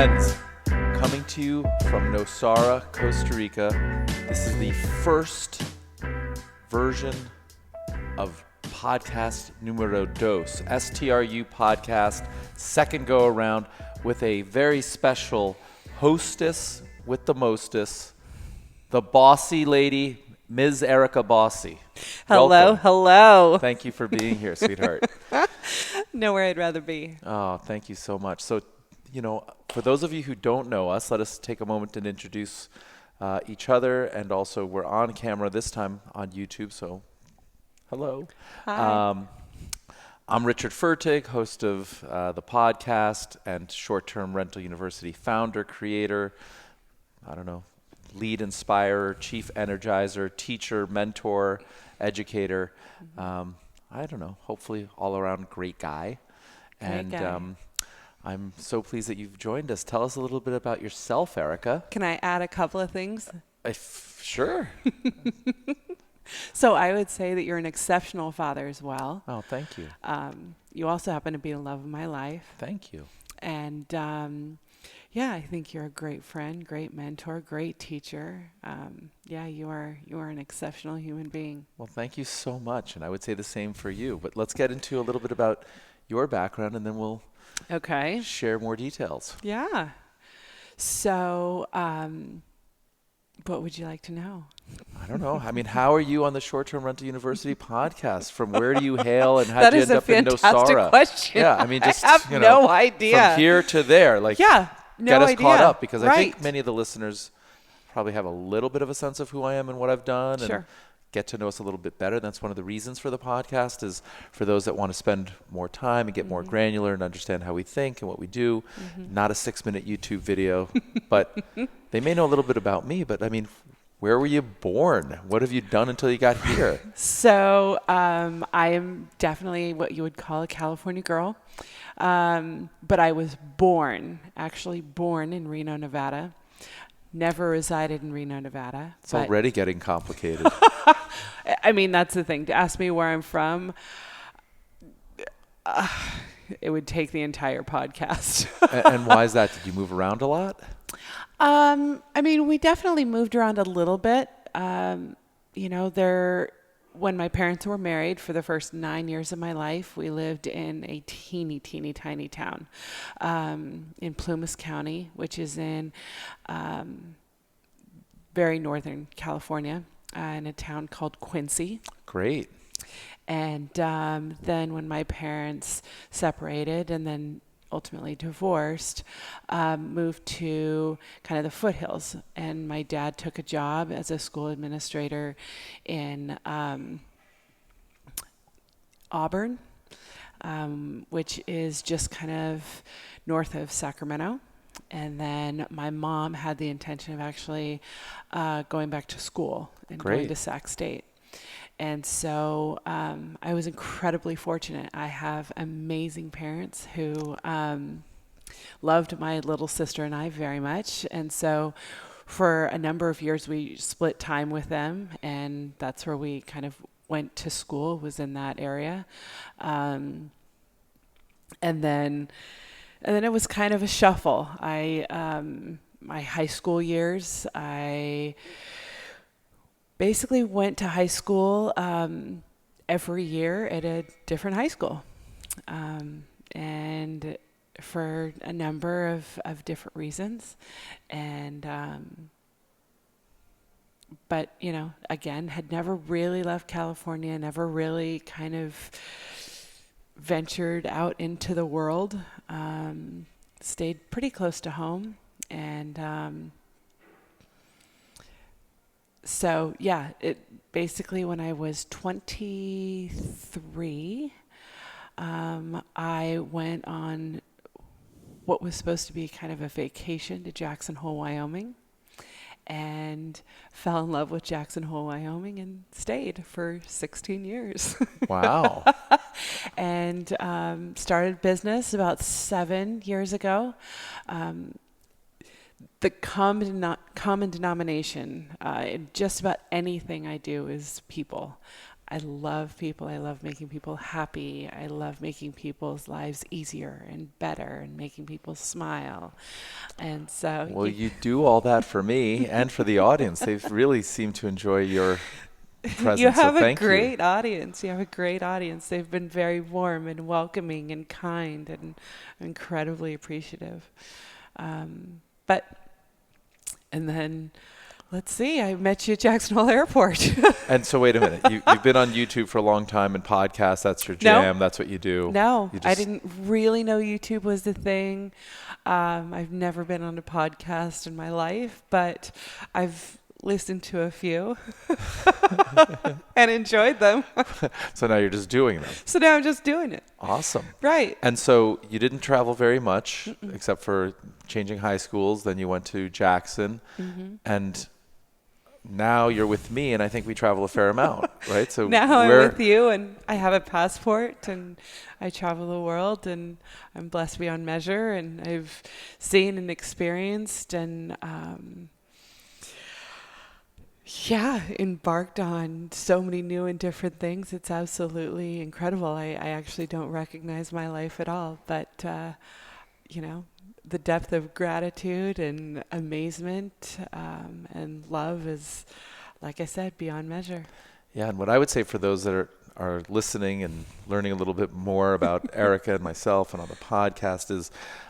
Friends, coming to you from Nosara, Costa Rica. This is the first version of podcast numero dos, STRU podcast, second go around with a very special hostess with the mostess, the bossy lady, Ms. Erica Bossy. Hello, hello. Thank you for being here, sweetheart. Nowhere I'd rather be. Oh, thank you so much. So, for those of you who don't know us, let us take a moment and introduce each other. And also, we're on camera this time on YouTube, so hello. Hi. I'm Richard Fertig, host of the podcast and Short-Term Rental University founder, creator, lead inspirer, chief energizer, teacher, mentor, educator. Hopefully all around great guy. Great guy. I'm so pleased that you've joined us. Tell us a little bit about yourself, Erica. Can I add a couple of things? Sure. So I would say that you're an exceptional father as well. Oh, thank you. You also happen to be the love of my life. Thank you. And I think you're a great friend, great mentor, great teacher. You are an exceptional human being. Well, thank you so much. And I would say the same for you. But let's get into a little bit about your background, and then we'll share more details. Yeah. So what would you like to know? I don't know. I mean, how are you on the Short-Term Rental University podcast? From where do you hail, and how did you end up in Nosara? That is a fantastic question. Yeah, I mean, just I have no idea. From here to there, no get us idea. caught up, because I Right. think many of the listeners probably have a little bit of a sense of who I am and what I've done, Sure. and get to know us a little bit better. That's one of the reasons for the podcast, is for those that want to spend more time and get more granular and understand how we think and what we do. Not a 6-minute YouTube video, but they may know a little bit about me. But I mean, where were you born? What have you done until you got here? So I am definitely what you would call a California girl. But I was actually born in Reno, Nevada. Never resided in Reno, Nevada. It's already getting complicated. I mean, that's the thing. To ask me where I'm from, it would take the entire podcast. And why is that? Did you move around a lot? I mean, we definitely moved around a little bit. When my parents were married for the first 9 years of my life, we lived in a teeny tiny town in Plumas County, which is in very northern California, in a town called Quincy. Great. And then when my parents separated and then ultimately divorced, moved to kind of the foothills. And my dad took a job as a school administrator in Auburn, which is just kind of north of Sacramento. And then my mom had the intention of actually going back to school and going to Sac State. And so I was incredibly fortunate. I have amazing parents who loved my little sister and I very much. And so for a number of years, we split time with them. And that's where we kind of went to school, was in that area. And then it was kind of a shuffle. My high school years, I basically went to high school every year at a different high school, and for a number of different reasons. And but again, had never really left California, never really kind of ventured out into the world, stayed pretty close to home. And it basically, when I was 23, I went on what was supposed to be kind of a vacation to Jackson Hole, Wyoming, and fell in love with Jackson Hole, Wyoming, and stayed for 16 years. Wow. And started business about 7 years ago. The common denomination in just about anything I do is people. I love people. I love making people happy. I love making people's lives easier and better and making people smile. And so Well, you do all that for me and for the audience. They really seem to enjoy your presence. you have so a thank great audience. You have a great audience. They've been very warm and welcoming and kind and incredibly appreciative. And then, let's see, I met you at Jackson Hole Airport. And so wait a minute. You've been on YouTube for a long time and podcasts. That's your jam. That's what you do. No, You I didn't really know YouTube was the thing. I've never been on a podcast in my life, but I've listened to a few and enjoyed them. So now you're just doing them. So now I'm just doing it. Awesome. Right. And so you didn't travel very much except for changing high schools. Then you went to Jackson. And now you're with me, and I think we travel a fair amount, right? So now I'm with you, and I have a passport, and I travel the world, and I'm blessed beyond measure, and I've seen and experienced and embarked on so many new and different things. It's absolutely incredible. I actually don't recognize my life at all, but the depth of gratitude and amazement and love is, like I said, beyond measure. Yeah, and what I would say for those that are listening and learning a little bit more about Erica and myself and on the podcast is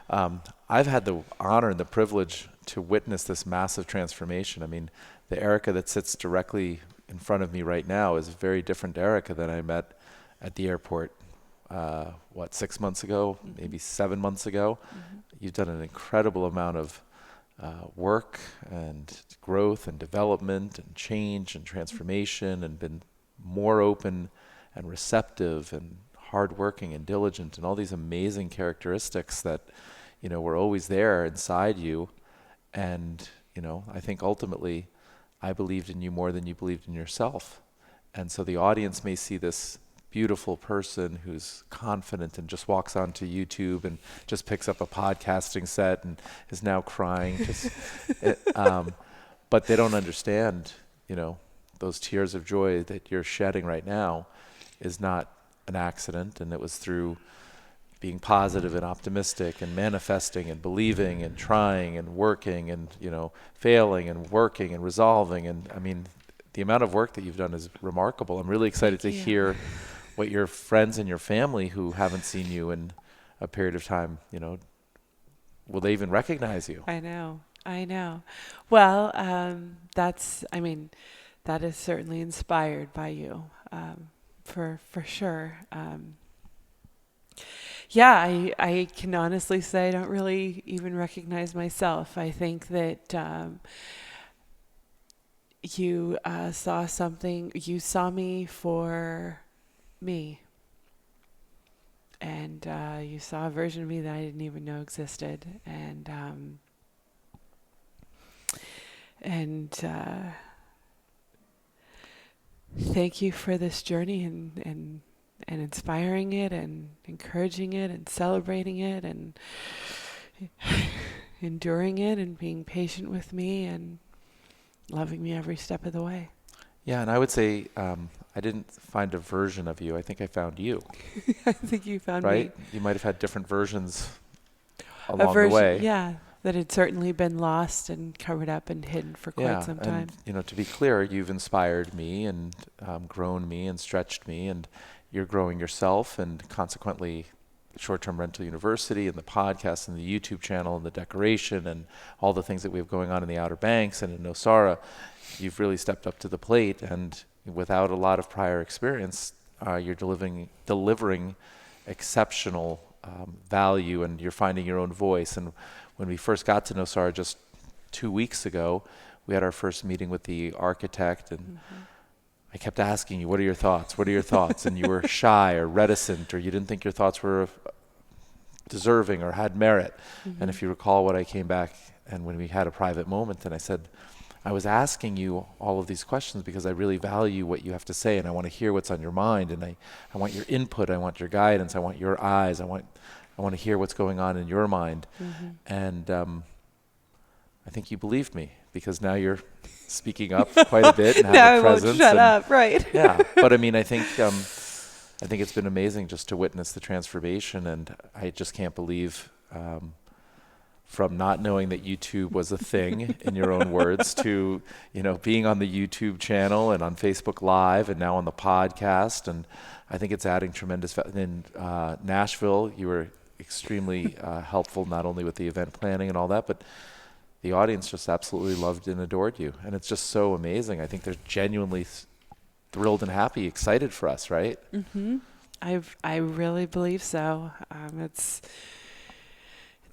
I've had the honor and the privilege to witness this massive transformation. I mean, the Erica that sits directly in front of me right now is a very different Erica than I met at the airport, 6 months ago, maybe 7 months ago. You've done an incredible amount of work and growth and development and change and transformation and been more open and receptive and hardworking and diligent and all these amazing characteristics that, were always there inside you. And, I think ultimately I believed in you more than you believed in yourself. And so the audience may see this beautiful person who's confident and just walks onto YouTube and just picks up a podcasting set and is now crying. But they don't understand, those tears of joy that you're shedding right now is not an accident. And it was through being positive and optimistic and manifesting and believing and trying and working and, failing and working and resolving. And I mean, the amount of work that you've done is remarkable. I'm really excited to hear what your friends and your family who haven't seen you in a period of time, will they even recognize you? I know. Well, that is certainly inspired by you, for sure. I can honestly say I don't really even recognize myself. I think that you saw something, you saw me for me. And you saw a version of me that I didn't even know existed. And thank you for this journey and inspiring it and encouraging it and celebrating it and enduring it and being patient with me and loving me every step of the way. Yeah, and I would say I didn't find a version of you. I think I found you. I think you found right? me. You might have had different versions along the way. Yeah, that had certainly been lost and covered up and hidden for quite some time. And, to be clear, you've inspired me and grown me and stretched me, and you're growing yourself, and consequently Short-Term Rental University and the podcast and the YouTube channel and the decoration and all the things that we have going on in the Outer Banks and in Nosara. You've really stepped up to the plate, and without a lot of prior experience, you're delivering exceptional value, and you're finding your own voice. And when we first got to Nosara just 2 weeks ago, we had our first meeting with the architect, and I kept asking you, what are your thoughts? What are your thoughts? And you were shy or reticent, or you didn't think your thoughts were deserving or had merit. And if you recall what I came back, and when we had a private moment, and I said, I was asking you all of these questions because I really value what you have to say, and I want to hear what's on your mind, and I want your input, I want your guidance, I want your eyes, I want to hear what's going on in your mind. And I think you believed me, because now you're speaking up quite a bit and have No, a I won't presence. shut up, right? Yeah, but I mean, I think it's been amazing just to witness the transformation, and I just can't believe from not knowing that YouTube was a thing, in your own words, to being on the YouTube channel and on Facebook Live, and now on the podcast, and I think it's adding tremendous value. In Nashville, you were extremely helpful, not only with the event planning and all that, but the audience just absolutely loved and adored you, and it's just so amazing. I think they're genuinely thrilled and happy, excited for us, right? Mm-hmm. I really believe so. It's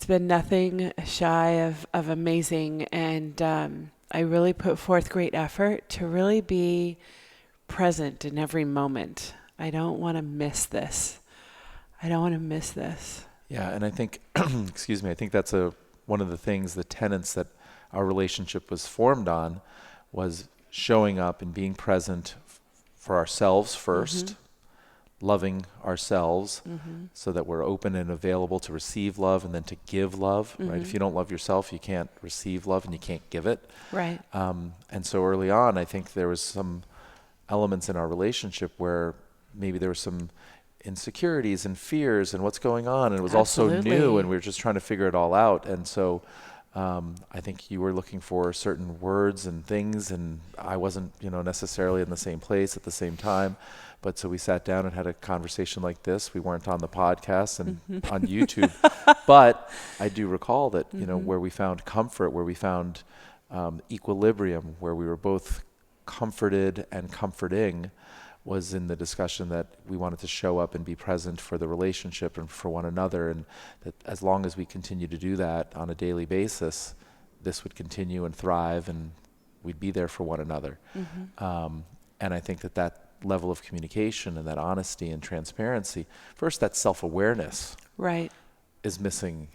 been nothing shy of amazing, and I really put forth great effort to really be present in every moment. I don't want to miss this. Yeah, and I think, excuse me, I think that's one of the things, the tenets that our relationship was formed on, was showing up and being present for ourselves first, loving ourselves, so that we're open and available to receive love and then to give love, right? If you don't love yourself, you can't receive love and you can't give it. Right. And so early on, I think there was some elements in our relationship where maybe there were some insecurities and fears and what's going on, and it was all so new, and we were just trying to figure it all out. And so I think you were looking for certain words and things, and I wasn't necessarily in the same place at the same time. But so we sat down and had a conversation like this. We weren't on the podcast and on YouTube, but I do recall that where we found comfort, where we found equilibrium, where we were both comforted and comforting, was in the discussion that we wanted to show up and be present for the relationship and for one another, and that as long as we continue to do that on a daily basis, this would continue and thrive, and we'd be there for one another. And I think that level of communication and that honesty and transparency, first, that self-awareness, right, is missing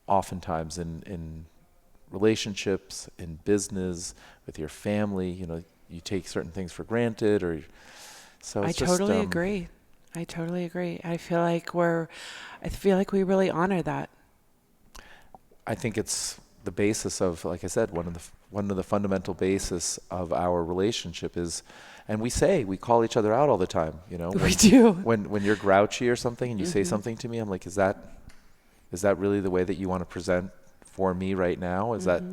oftentimes in relationships, in business, with your family. You take certain things for granted, or so it's totally agree. I feel like we really honor that. I think it's the basis of, like I said, one of the fundamental basis of our relationship is, and we call each other out all the time. We do. When you're grouchy or something and you say something to me, I'm like, is that really the way that you want to present for me right now? Is that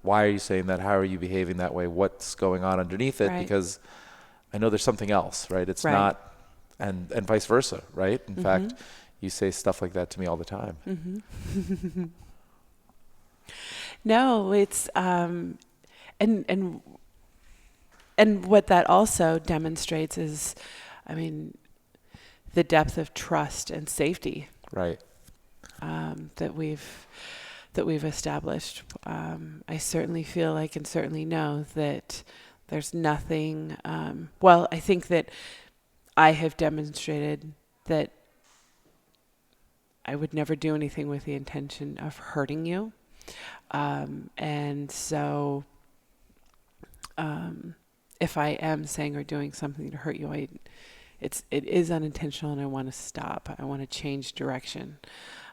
why are you saying that? How are you behaving that way? What's going on underneath it? Right. Because I know there's something else, right? It's not, and vice versa, right? In fact, you say stuff like that to me all the time. No, it's and what that also demonstrates is, the depth of trust and safety, right? That we've established. I certainly feel like, and certainly know that there's nothing. I think that I have demonstrated that I would never do anything with the intention of hurting you. And so if I am saying or doing something to hurt you, it is unintentional, and I want to stop. I want to change direction.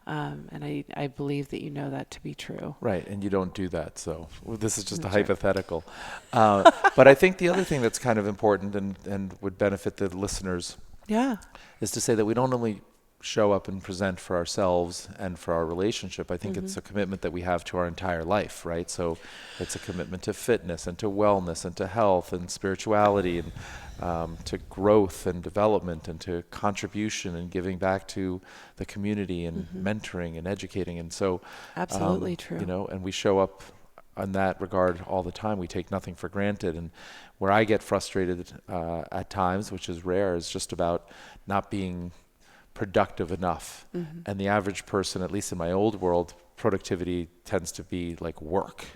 And I believe that you know that to be true. Right, and you don't do that, so this is just a hypothetical. But I think the other thing that's kind of important and would benefit the listeners is to say that we don't only show up and present for ourselves and for our relationship. I think it's a commitment that we have to our entire life, right? So it's a commitment to fitness and to wellness and to health and spirituality and to growth and development and to contribution and giving back to the community and mentoring and educating. And so absolutely true. And we show up in that regard all the time. We take nothing for granted. And where I get frustrated at times, which is rare, is just about not being productive enough. And the average person, at least in my old world, productivity tends to be like work.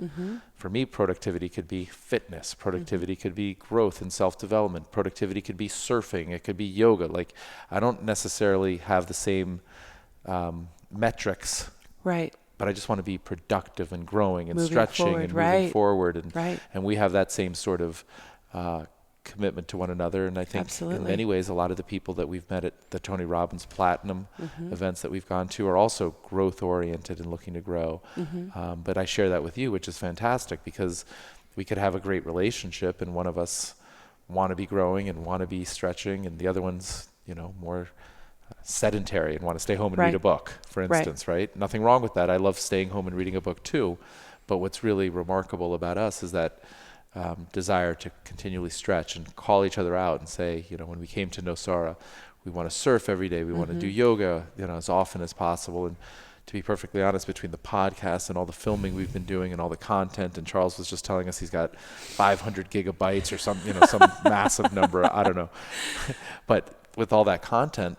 For me, productivity could be fitness. Productivity could be growth and self-development. Productivity could be surfing. It could be yoga. Like, I don't necessarily have the same metrics. Right. But I just want to be productive and growing and moving stretching forward, and moving forward. And we have that same sort of commitment to one another. And I think in many ways, a lot of the people that we've met at the Tony Robbins Platinum events that we've gone to are also growth oriented and looking to grow. But I share that with you, which is fantastic, because we could have a great relationship and one of us want to be growing and want to be stretching and the other one's, more sedentary and want to stay home and read a book, for instance, right? Nothing wrong with that. I love staying home and reading a book too. But what's really remarkable about us is that desire to continually stretch and call each other out and say, when we came to Nosara, we want to surf every day. We want to do yoga, as often as possible. And to be perfectly honest, between the podcast and all the filming we've been doing and all the content, and Charles was just telling us he's got 500 gigabytes or some, some massive number. I don't know. But with all that content,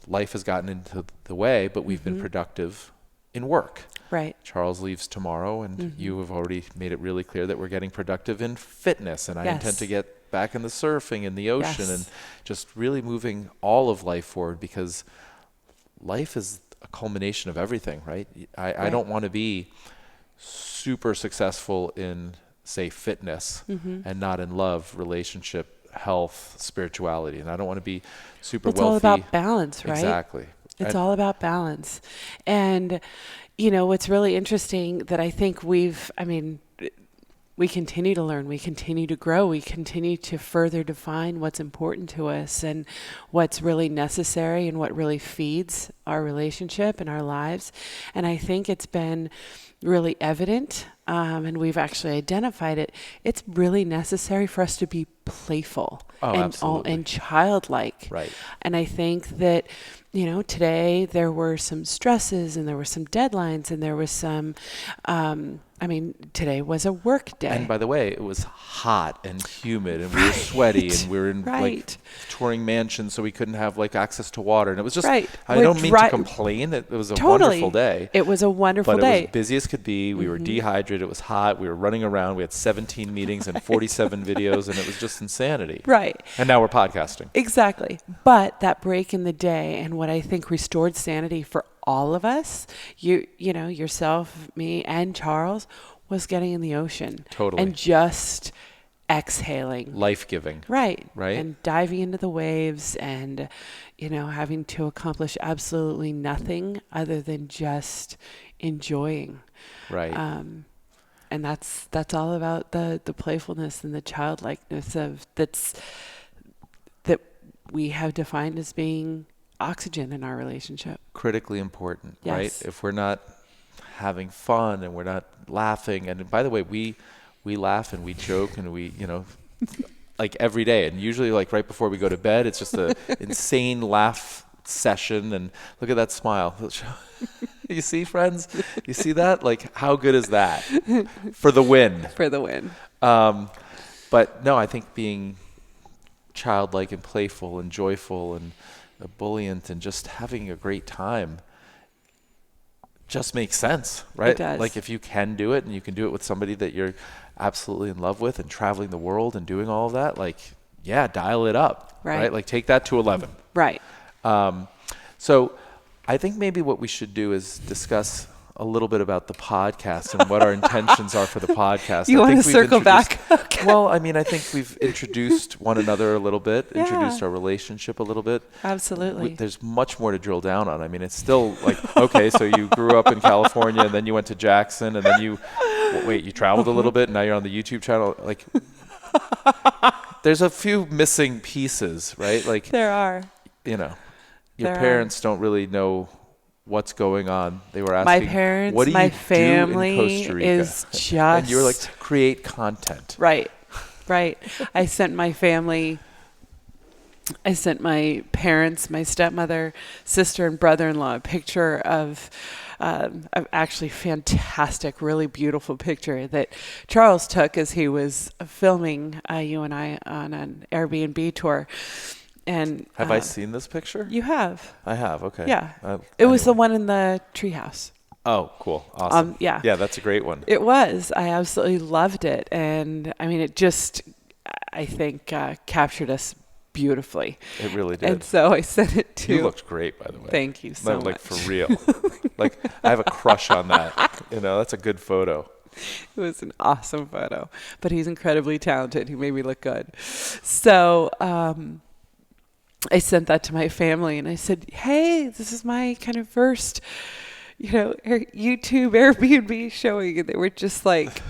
life has gotten into the way, but we've been productive in work. Right. Charles leaves tomorrow, and you have already made it really clear that we're getting productive in fitness, and I intend to get back in the surfing and the ocean and just really moving all of life forward, because life is a culmination of everything, right? I don't want to be super successful in, say, fitness and not in love, relationship, health, spirituality, and I don't want to be super wealthy. It's all about balance, right? Exactly. It's all about balance. And, what's really interesting that I think we continue to learn, we continue to grow, we continue to further define what's important to us and what's really necessary and what really feeds our relationship and our lives. And I think it's been really evident, and we've actually identified it. It's really necessary for us to be playful and childlike. Right. And I think that, today there were some stresses and there were some deadlines and there was some, today was a work day. And by the way, it was hot and humid and we were sweaty and we were in like touring mansions, so we couldn't have like access to water. And it was just, I don't mean to complain. It was a wonderful day. It was a wonderful day. But it was busy as could be. We were dehydrated. It was hot. We were running around. We had 17 meetings and 47 videos, and it was just insanity. Right. And now we're podcasting. Exactly. But that break in the day and what I think restored sanity for all of us, yourself, me, and Charles, was getting in the ocean. Totally. And just exhaling. Life-giving. Right. Right. And diving into the waves and, having to accomplish absolutely nothing other than just enjoying. Right. And that's all about the playfulness and the childlikeness that we have defined as being oxygen in our relationship. Critically important, Yes. right? If we're not having fun and we're not laughing, and by the way, we laugh and we joke and we, like every day, and usually like right before we go to bed, it's just a insane laugh session. And look at that smile. You see, friends? You see that? Like, how good is that? For the win. For the win. But no, I think being childlike and playful and joyful and ebullient and just having a great time just makes sense, right? It does. Like if you can do it and you can do it with somebody that you're absolutely in love with and traveling the world and doing all of that, like, yeah, dial it up, right? Like take that to 11. Right. So I think maybe what we should do is discuss a little bit about the podcast and what our intentions are for the podcast. You want to circle back? Okay. Well, I think we've introduced one another a little bit, introduced our relationship a little bit. Absolutely. There's much more to drill down on. It's still like, okay, so you grew up in California and then you went to Jackson and then you traveled a little bit and now you're on the YouTube channel. Like, there's a few missing pieces, right? Like there are. Your parents don't really know what's going on. They were asking, my parents, what do my you family do in Costa Rica? Is just, and you were like, to create content. Right. I sent my parents, my stepmother, sister, and brother-in-law a picture of actually fantastic, really beautiful picture that Charles took as he was filming you and I on an Airbnb tour. And have I seen this picture? You have. I have. Okay. Yeah. It was the one in the treehouse. Oh, cool. Awesome. Yeah. Yeah, that's a great one. It was. I absolutely loved it. And it just, I think, captured us beautifully. It really did. And so I sent it to... You looked great, by the way. Thank you so much. Like, for real. Like, I have a crush on that. That's a good photo. It was an awesome photo. But he's incredibly talented. He made me look good. So... I sent that to my family and I said, hey, this is my kind of first, YouTube Airbnb showing. And they were just like,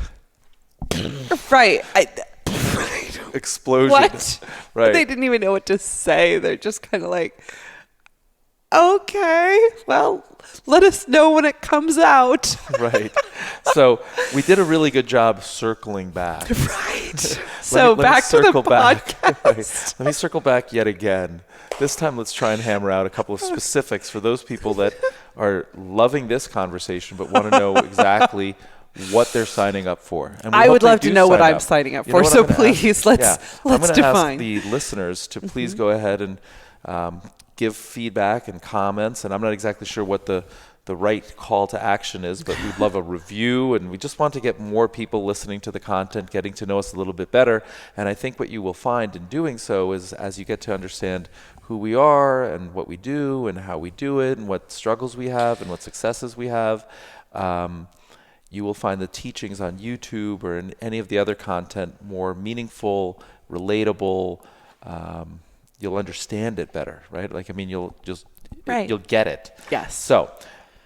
Right. Explosion. What? Right. They didn't even know what to say. They're just kind of like, okay, well, let us know when it comes out. Right. So we did a really good job circling back. Right. So let me back to the circle back. podcast. Right. Let me circle back yet again. This time, let's try and hammer out a couple of specifics for those people that are loving this conversation but want to know exactly what they're signing up for. And we I hope would they love to do know what sign I'm up. signing up You know for. what So I'm gonna ask? please, let's I'm gonna define. ask the listeners to please go ahead and give feedback and comments. And I'm not exactly sure what the right call to action is, but we'd love a review, and we just want to get more people listening to the content, getting to know us a little bit better. And I think what you will find in doing so is, as you get to understand who we are and what we do and how we do it and what struggles we have and what successes we have, you will find the teachings on YouTube or in any of the other content more meaningful, relatable. You'll understand it better, right? Like, I mean, you'll get it. Yes. So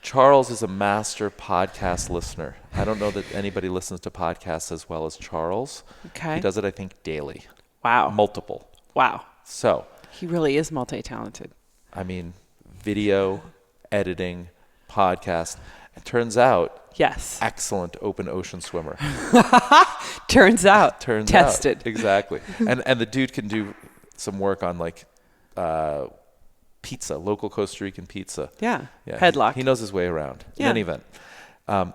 Charles is a master podcast listener. I don't know that anybody listens to podcasts as well as Charles. Okay. He does it, I think, daily. Wow. Multiple. Wow. So, He really is multi-talented. I mean, video, editing, podcast. It turns out, Yes. excellent open ocean swimmer. Turns out. Tested. Out. Exactly. And the dude can do some work on like pizza, local Costa Rican pizza. Yeah. Yeah, Headlock. He knows his way around. Yeah. In any event,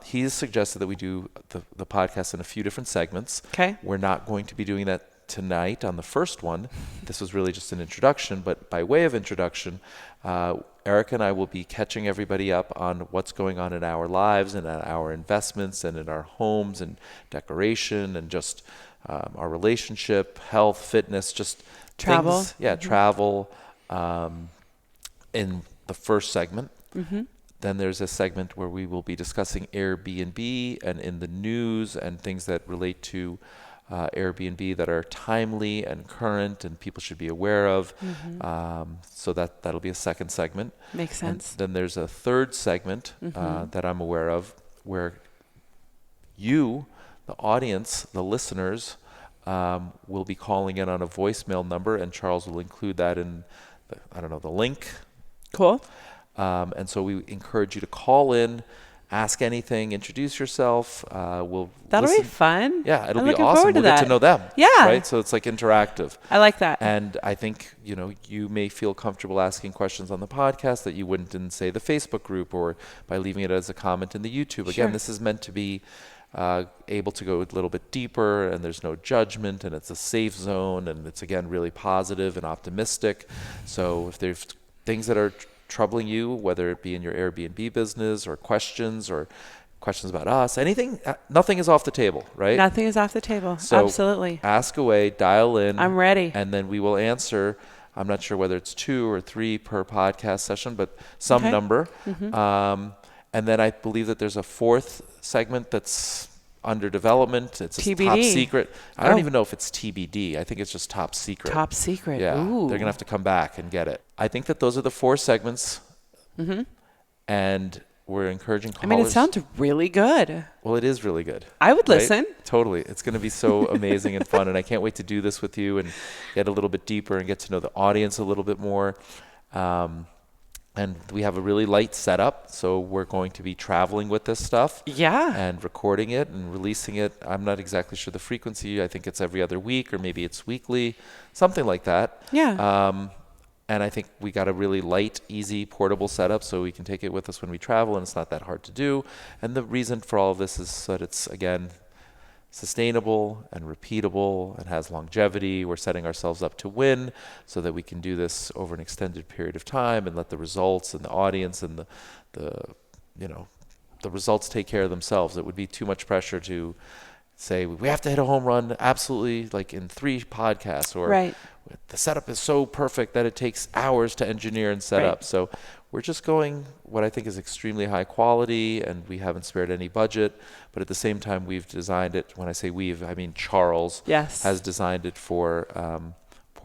he's suggested that we do the podcast in a few different segments. Okay. We're not going to be doing that tonight on the first one. This was really just an introduction, but by way of introduction, Erica and I will be catching everybody up on what's going on in our lives and in our investments and in our homes and decoration and just our relationship, health, fitness, just Travel. things. Yeah, travel. In the first segment. Mm-hmm. Then there's a segment where we will be discussing Airbnb and in the news and things that relate to Airbnb that are timely and current and people should be aware of. Mm-hmm. So that'll be a second segment. Makes sense. And then there's a third segment that I'm aware of where you, the audience, the listeners, will be calling in on a voicemail number, and Charles will include that in the link. Cool. And so we encourage you to call in, ask anything, introduce yourself. That'll be fun. Yeah, it'll I'm be looking awesome. forward to We'll get that. to know them. Yeah. Right? So it's like interactive. I like that. And I think, you may feel comfortable asking questions on the podcast that you wouldn't in, say, the Facebook group or by leaving it as a comment in the YouTube. Again, this is meant to be able to go a little bit deeper, and there's no judgment, and it's a safe zone, and it's, again, really positive and optimistic. So if there's things that are troubling you, whether it be in your Airbnb business or questions about us, anything, nothing is off the table, right? Nothing is off the table. So absolutely. Ask away, dial in. I'm ready. And then we will answer. I'm not sure whether it's 2 or 3 per podcast session, but some number. Mm-hmm. And then I believe that there's a fourth segment that's under development. It's TBD. Top secret. I don't even know if it's TBD. I think it's just top secret. Top secret. Yeah. Ooh. They're going to have to come back and get it. I think that those are the 4 segments. Mm-hmm. And we're encouraging callers. I mean, it sounds really good. Well, it is really good. I would listen. Totally. It's going to be so amazing and fun. And I can't wait to do this with you and get a little bit deeper and get to know the audience a little bit more. And we have a really light setup, so we're going to be traveling with this stuff. Yeah. And recording it and releasing it. I'm not exactly sure the frequency. I think it's every other week or maybe it's weekly, something like that. Yeah. And I think we got a really light, easy, portable setup so we can take it with us when we travel, and it's not that hard to do. And the reason for all of this is that it's, again, sustainable and repeatable and has longevity. We're setting ourselves up to win so that we can do this over an extended period of time and let the results and the audience and the results take care of themselves. It would be too much pressure to say we have to hit a home run absolutely like in 3 podcasts, or the setup is so perfect that it takes hours to engineer and set up. So we're just going what I think is extremely high quality, and we haven't spared any budget, but at the same time we've designed it. When I say we've, I mean Charles has designed it for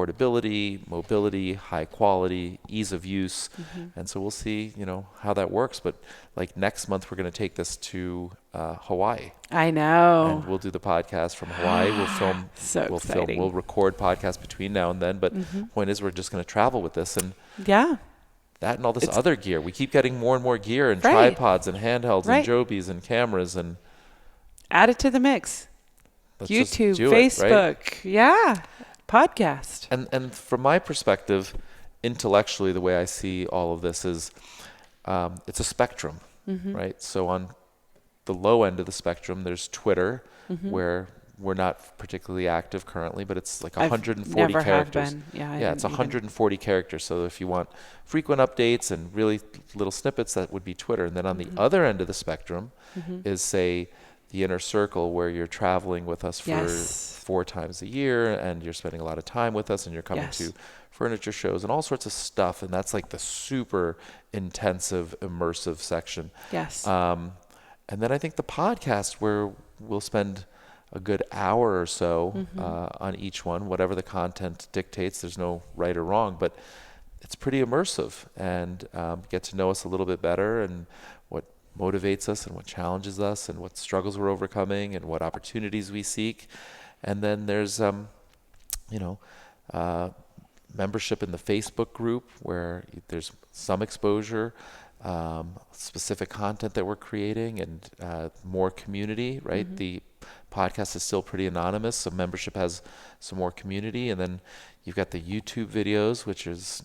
portability, mobility, high quality, ease of use. And so we'll see, how that works. But like next month, we're going to take this to Hawaii. I know. And we'll do the podcast from Hawaii. We'll film. So exciting. We'll record podcasts between now and then. But the point is, we're just going to travel with this. And yeah. That and all this other gear. We keep getting more and more gear and right. tripods and handhelds right. and jobies and cameras and add it to the mix. YouTube, Facebook, right? yeah, podcast. And from my perspective, intellectually, the way I see all of this is it's a spectrum, right? So on the low end of the spectrum, there's Twitter, where we're not particularly active currently, but it's like 140 characters. Yeah, it's 140 characters. So if you want frequent updates and really little snippets, that would be Twitter. And then on the other end of the spectrum is, say, the inner circle, where you're traveling with us for 4 times a year and you're spending a lot of time with us and you're coming to furniture shows and all sorts of stuff. And that's like the super intensive, immersive section. Yes. And then I think the podcast, where we'll spend a good hour or so on each one, whatever the content dictates. There's no right or wrong, but it's pretty immersive, and get to know us a little bit better and what motivates us and what challenges us and what struggles we're overcoming and what opportunities we seek. And then there's, membership in the Facebook group, where there's some exposure, specific content that we're creating, and more community, right? The podcast is still pretty anonymous, so membership has some more community. And then you've got the YouTube videos, which is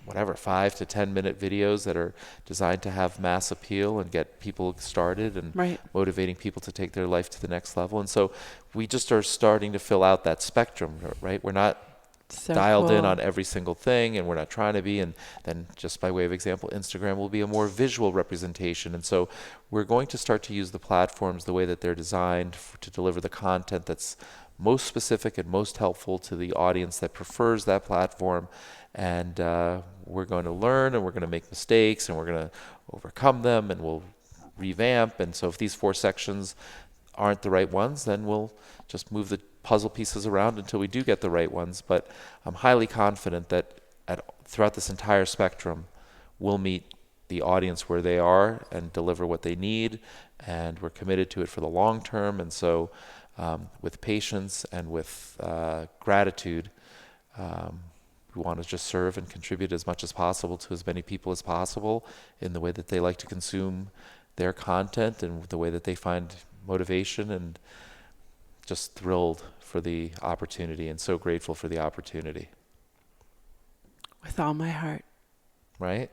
5 to 10 minute videos that are designed to have mass appeal and get people started and motivating people to take their life to the next level. And so we just are starting to fill out that spectrum, right? We're not dialed in on every single thing, and we're not trying to be. And then, just by way of example, Instagram will be a more visual representation. And so we're going to start to use the platforms the way that they're designed to deliver the content that's most specific and most helpful to the audience that prefers that platform. And we're going to learn, and we're going to make mistakes, and we're going to overcome them, and we'll revamp. And so if these 4 sections aren't the right ones, then we'll just move the puzzle pieces around until we do get the right ones. But I'm highly confident that throughout this entire spectrum, we'll meet the audience where they are and deliver what they need, and we're committed to it for the long term. And so with patience and with gratitude, we want to just serve and contribute as much as possible to as many people as possible in the way that they like to consume their content and the way that they find motivation, and just thrilled for the opportunity and so grateful for the opportunity. With all my heart. Right?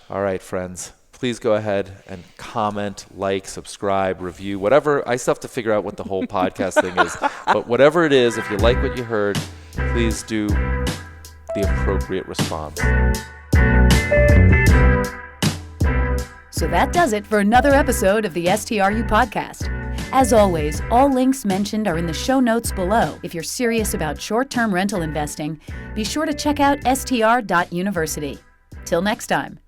All right, friends. Please go ahead and comment, like, subscribe, review, whatever. I still have to figure out what the whole podcast thing is. But whatever it is, if you like what you heard, please do the appropriate response. So that does it for another episode of the STRU podcast. As always, all links mentioned are in the show notes below. If you're serious about short-term rental investing, be sure to check out str.university. Till next time.